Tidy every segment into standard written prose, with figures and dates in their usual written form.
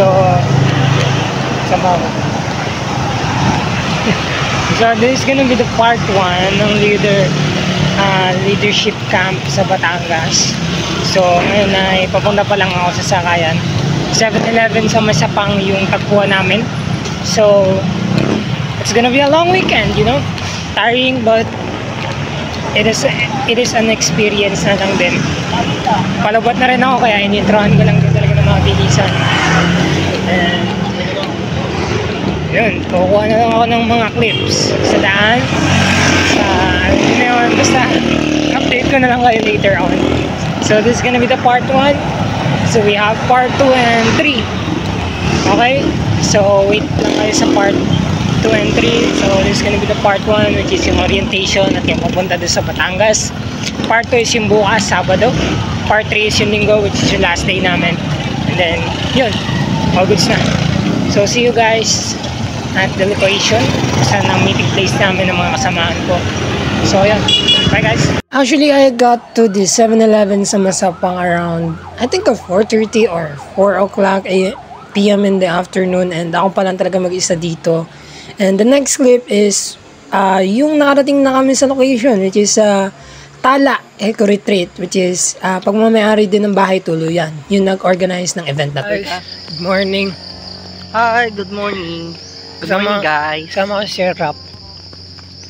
So, sama ko. So, this is gonna be the part 1 ng leadership camp sa Batangas. So, ngayon ay papunta pa lang ako sa Sakayan. 7-Eleven sa Masapang yung tagpuan namin. So, it's gonna be a long weekend, you know? Tiring, but it is an experience na lang din. Palabot na rin ako, kaya inintrohan ko lang din talaga ng mga bilisan. And yun, kukuha na lang ako ng mga clips sa daan, sa yun, basta update ko na lang kayo later on. So this is gonna be the part 1. So we have part 2 and 3. Okay, so wait lang kayo sa part 2 and 3. So this is gonna be the part 1, which is yung orientation at yung papunta doon sa Batangas. Part 2 is yung bukas, Sabado. Part 3 is yung Linggo, which is yung last day namin. And then yun, all goods na. So see you guys at the location, saan ang meeting place namin ng mga kasamaan ko. So yun, bye guys. Actually, I got to the 7-Eleven sa Masapang around, I think of 4:30 or 4 o'clock PM in the afternoon, and ako pa lang talaga mag-isa dito. And the next clip is yung nakarating na kami sa location, which is Tala Eco Retreat, which is pagmamayari din ng Bahay Tuluyan, yung nag-organize ng event na to. Good morning. Hi, good morning. Good morning, guys. Sama ko si Rap.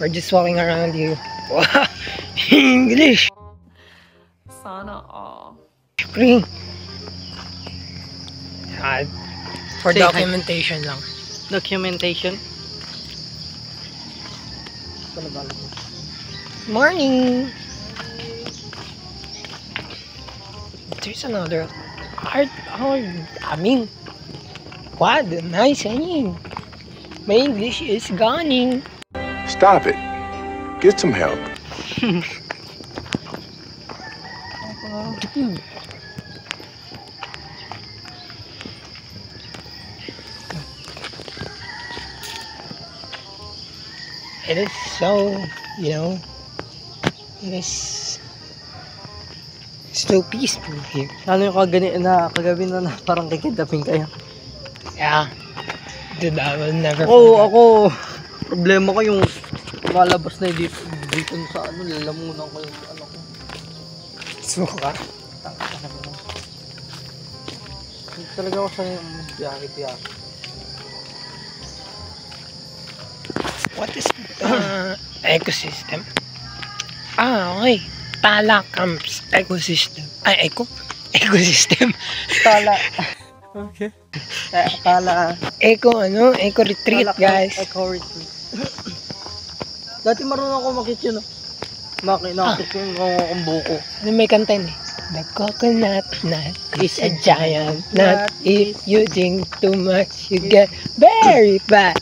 We're just walking around here. Wow! English! Sana all. Screen. For Say documentation lang. Documentation. Morning! There's another art. Oh, I mean, what? Nice saying. My English is gone. Stop it. Get some help. It is so, you know, it is so peaceful here. Ano yung kagabi na parang kikidapin kayo? Yeah. Dude, I will never Ako, problema ko yung malabas na dito sa ano, lalamunan ko yung ano ko. Suka. Talaga ako sa yung biyahe. What is ecosystem? Okay. Tala Camps Ecosystem. Ecosystem. Tala. Okay. Tala. Eco retreat, Tala, guys. Eco retreat. Dati marunong ako makit yun. Nakit yung buko. Ano may kanta yun eh? The coconut nut is a giant nut. If you drink too much, you get very fat.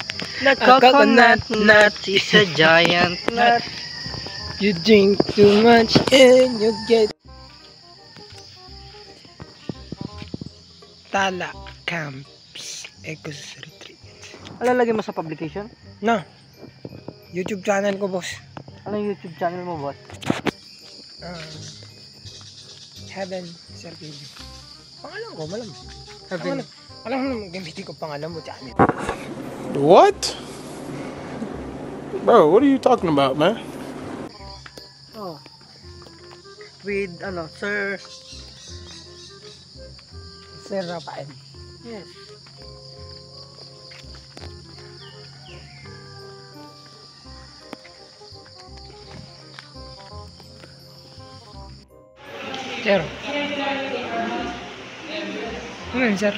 The coconut nut is a giant nut. You drink too much and you get Tala Camps Ecos Retreat. Alalagay mo sa publication? No. YouTube channel ko, boss. Ano yung YouTube channel mo, boss? Heaven Sir Video. Pangalan ko, malam. Heaven. Alam mo naman, gamitin ko pangalan mo, channel. What? Bro, what are you talking about, man? Oh. With, Sir... Sir Rafael. Yes. Sir. Ano yun, sir?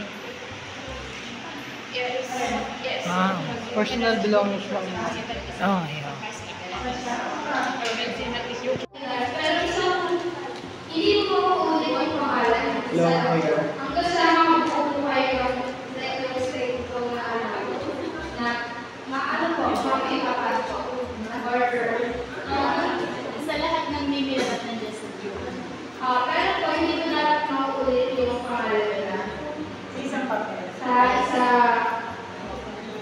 Wow. Personal belongings lang. Oh, yeah. Sa lahat ng email at nandiyan sa view. Pero po, hindi ko dapat makaulit yung pangalan nila. Sa isang papel? Sa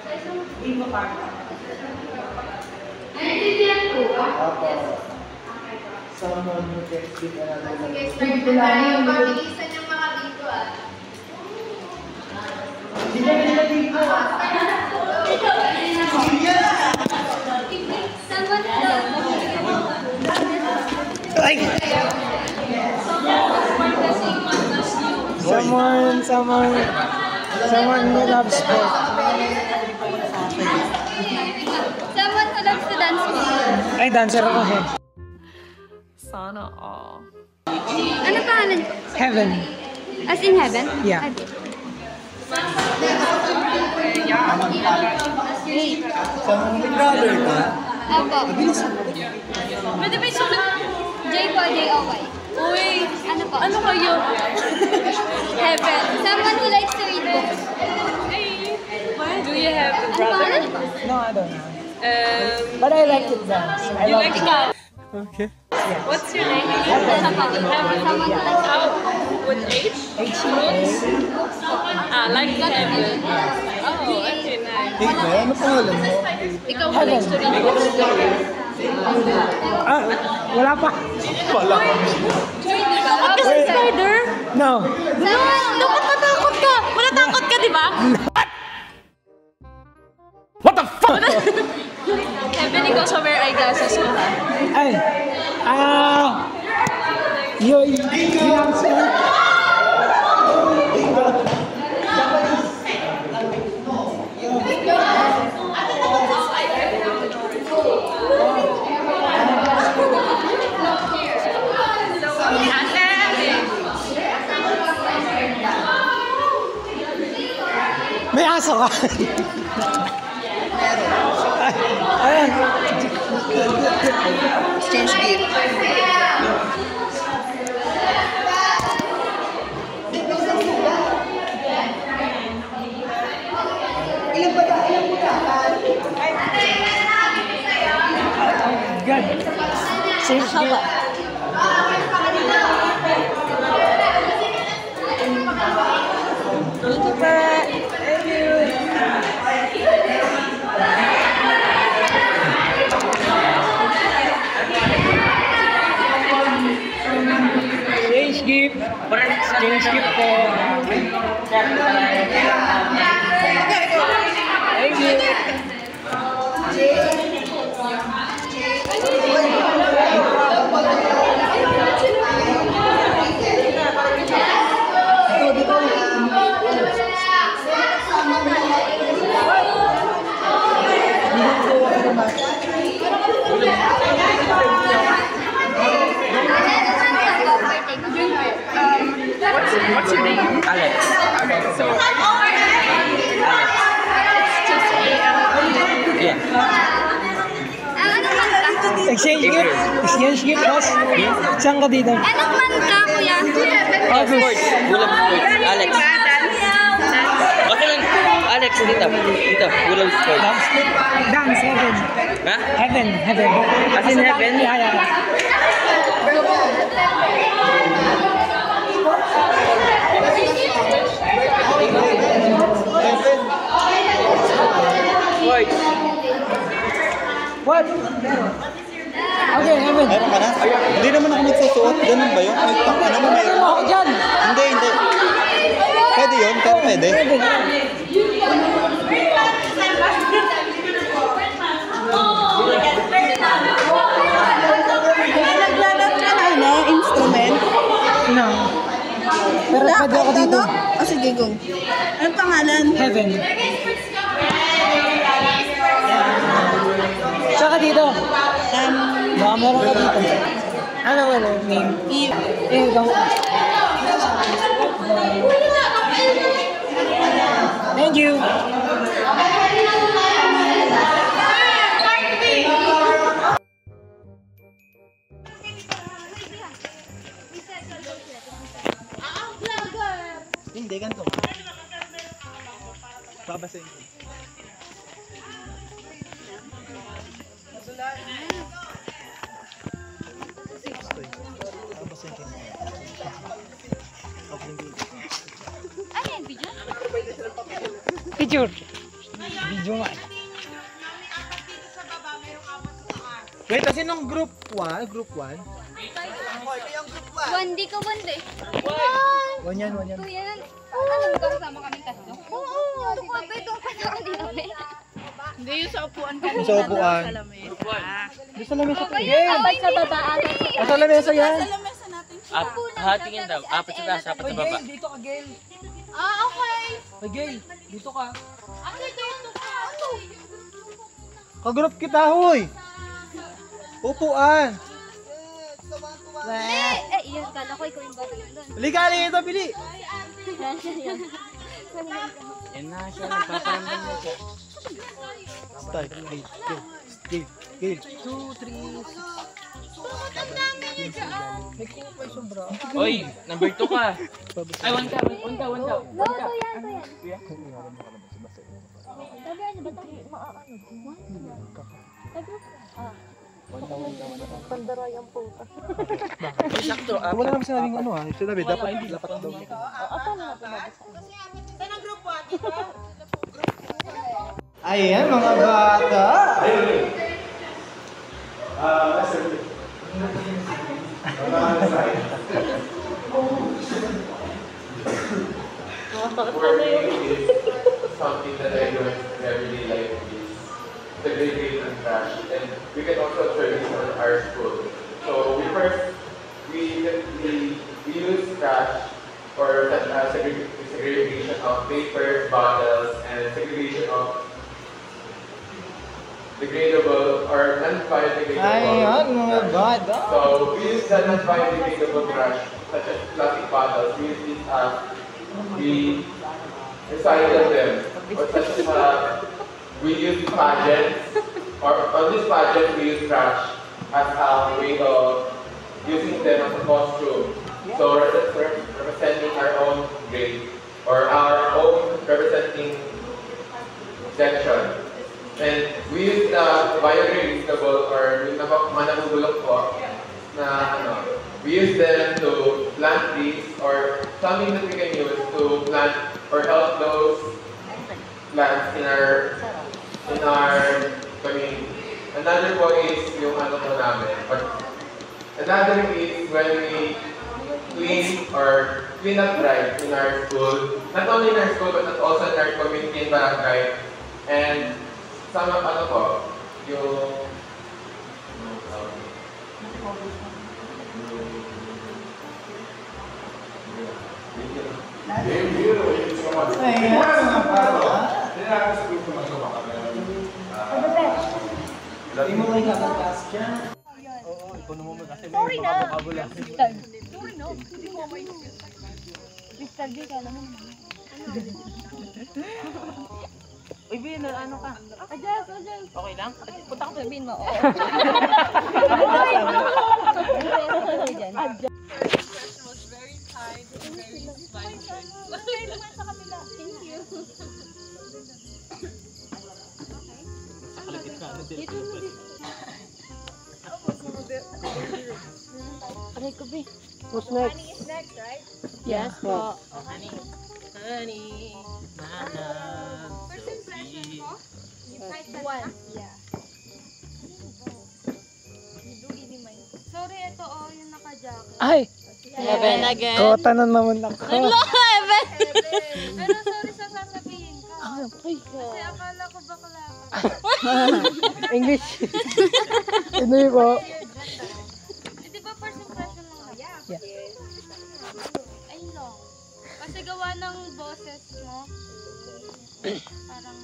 isang imo partner. Naintindihan po ba? Yes. Okay po. Someone who can speak another Sige, start na tayo. Pabilisan yung mga dito Like, someone who loves sport. Someone who loves to dance more. Ay, dancer ako. Sana all. Ano pangalan? Heaven. As in heaven? Yeah. Hey. Brother ka? Opo. Pwede ba yung sulat? J po, J-O-Y. Uy, Ano po? ano kayo? Heaven. Someone who likes to read books. Do you have a Ano brother? pangalan? No, I don't know. But I like to dance. I You love like to that? Okay. What's your name? Isa po. Someone who likes to Oh, with H? Like heaven. Oh, okay, nice. Ano pangalan mo? Ikaw who likes to read books? Ah, wala pa. Takot ka sa spider? No. Dapat matakot ka. Wala takot ka, di ba? What the fuck? Heaven, ikaw sa wear eyeglasses mo, ha? Ay. You answer. May aso ka. Ayan. Exchange gift. Good. Safe gift. Change gift. Change gift po. Thank you. What's your name? Alex. Yeah. Anong man ka? Exchange gift. Exchange gift, boss. Saan ka dito? Anong man ka, kuya? Sports. Gulam sports. Alex. Okay lang. Alex, dito. Dito. Gulam sports. Dance, heaven. Ha? Heaven, heaven. As in heaven? Yeah, yeah. Sports. What? Okay, heaven. Meron ka na? Hindi naman ako nagsusuot. Ganun ba yun? Ano mo mayroon? Ako dyan. Hindi, hindi. Pwede yun, pero pwede. Naglalaro ka na, ano? Instrument? No. Pero pwede ako dito. O sige, go. Anong pangalan? Heaven. Saan ka dito? Baka meron ka dito. Ano, name? Ikaw. Thank you. Hindi, ganito. Babasahin ko. Babasahin ko. Ano yung video? Picture. Video nga. Wait, kasi nung group 1, group 1. Wandi ka, Wandi. Wanyan, wanyan. Kuya, ano ba kasama kaming tatlo? Oo, doon ka sa kanila, be. Hindi, yung sa upuan ka. Sa upuan. Sa lamesa. Doon sa lamesa. Abay sa baba ata. Sa lamesa yan. Sa lamesa natin siya. Hatingin daw. Apat sa taas, apat sa baba. Dito ka, Gail. Okay. Hey, Gail, dito ka. Okay, dito ka. Kagrup kita, hoy. Upuan. Yun ka na ko, ikaw yung bata doon. Halika, ito, Bili. Yan na siya, nagpaparamdam na siya. Start. Gail. 2, 3. May kupay sobra. Oy, number 2 ka. Ay, 1 ka. Sakto. Wala naman sinabing ano ha. Sinabi, dapat daw. Ayan mga bata. Something that I do in everyday life is segregate and trash, and we can also observe this in our school. So we use trash or such as segregation of papers, bottles, and segregation of degradable or non-biodegradable. Ayan mga bata. So we use the non-biodegradable trash such as plastic bottles. We use this as we recycle them. Or such as we use pageants or on this pageant we use trash as a way of using them as a costume. So representing our own grade or our own representing section. And we use the biodegradable or yung manabubulok po na we use them to plant trees or something that we can use to plant or help those plants in our community. Another po is yung ano po namin. Another is when we clean up drive in our school. Not only in our school but also in our community and barangay. And sama ano po, yung Ayan mga bata. Hindi mo kayo nakakas dyan. Oo, ikaw naman kasi may mga vocabula. Uy, Bin, ano ka? Adjust. Okay lang? Punta ko sabihin mo. Oo. Aray ko, Bin. Who's next? Honey is next, right? Yes po. Honey. First impression mo? You fight that one. Yeah. Sorry, ito yung naka-jacket. Ay! Heaven again. Kotanan naman ako. Heaven! Pero sorry sa sasabihin ko. Okay. Kasi akala ko bakla ka. English. Hindi po. Di ba first impression lang? Yeah. Ay, no. Kasi gawa ng boses mo. Parang...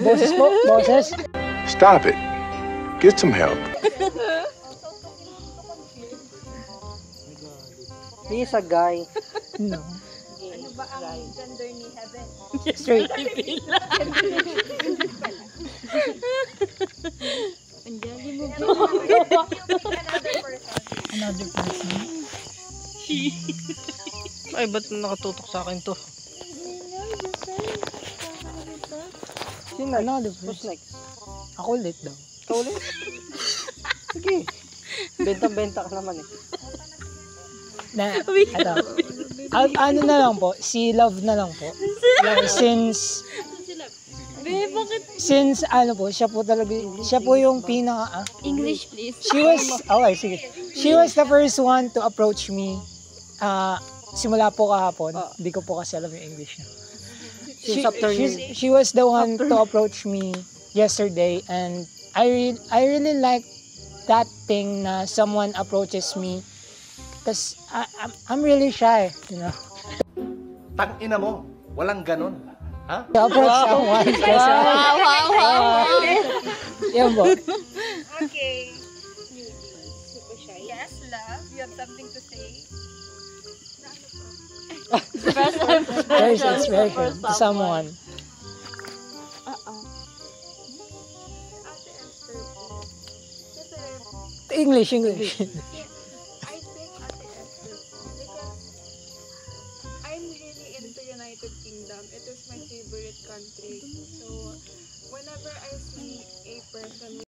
Boses po? Boses? Stop it. Get some help. He's a guy. No. Ano ba ang gender ni Heaven? Straight. Another person. Ay, ba't nakatutok sa akin to? Sino? Another Who's person. next? Ako ulit daw. Ikaw ulit? Sige. Benta-benta ka naman eh. Ano na lang po, si Love na lang po. Like, since ano po, siya po yung pinaka, English, please. okay, sige. She was the first one to approach me, simula po kahapon, hindi ko po kasi alam yung English niya. Since afternoon. She was the one to approach me yesterday and I really like that thing na someone approaches me. Because I'm really shy, you know. Tang-ina mo, walang ganun. Ha? To approach someone. Yan po. Okay. Super shy. Yes, love. You have something to say? Very expression to someone. Ate Esther po. Kasi, English. I think Ate Esther po. Because, I'm really into United Kingdom. It is my favorite country. So, whenever I see a person